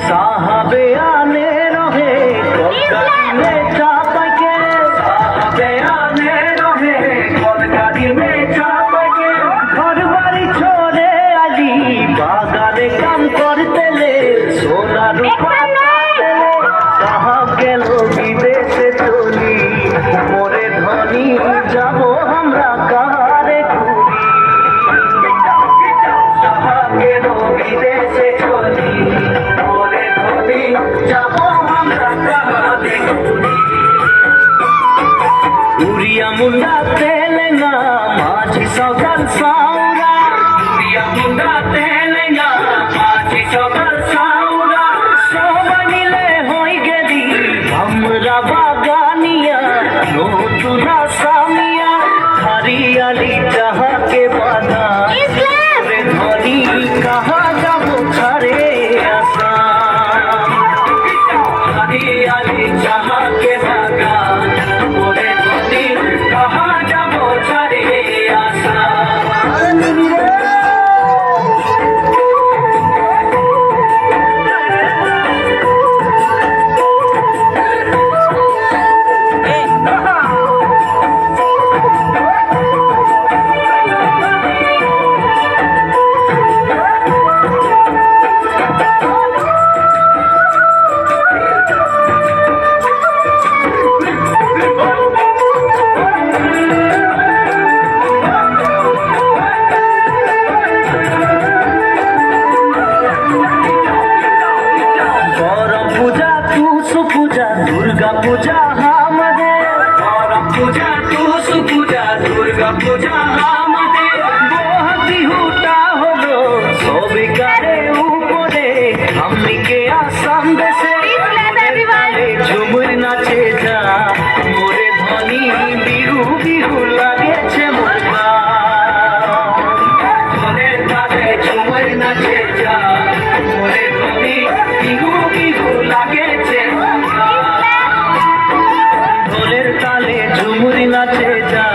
साहबे आने रहे कलकाती में चापा के साहबे आने रहे कलकाती में चापा के घर बाड़ी छोड़े आली बागाने काम करते ले सोना रूपा साहब गेल विदेशे चली मोरे धनी जाबो हमरा कारे घुरी साहब गेल विदेशे चली मोरे धनी जाबो हमरा कारे घुरी उड़िया मुंडा तेलेंगा माझी सगल साउरा उड़िया मुंडा तेलेंगा माझी सगल साउरा सब मिले होई गेली हमरा बागानिया नतुन सामिया हरियाली जहाँ के बादा रे धनी कहाँ जाबो छारे आसा हरियाली जहाँ के बादा मोरे धनी कहाँ जाबो छारे आसा दुर्गा पूजा আমাদের করম পূজা টুসু পূজা দুর্গা পূজা আমাদের বিহুটা হলো সবিকারে উপরে আমনিকে আসাম দেশে ঝুমুর নাচে যা মোরে ধনী বিহু বিহু লাগেছে মোরা মনের কাছে ঝুমুর নাচে যা মোরে ধনী বিহু বিহু লাগেছে ঢোলের তালে ঝুমুরি নাচে যা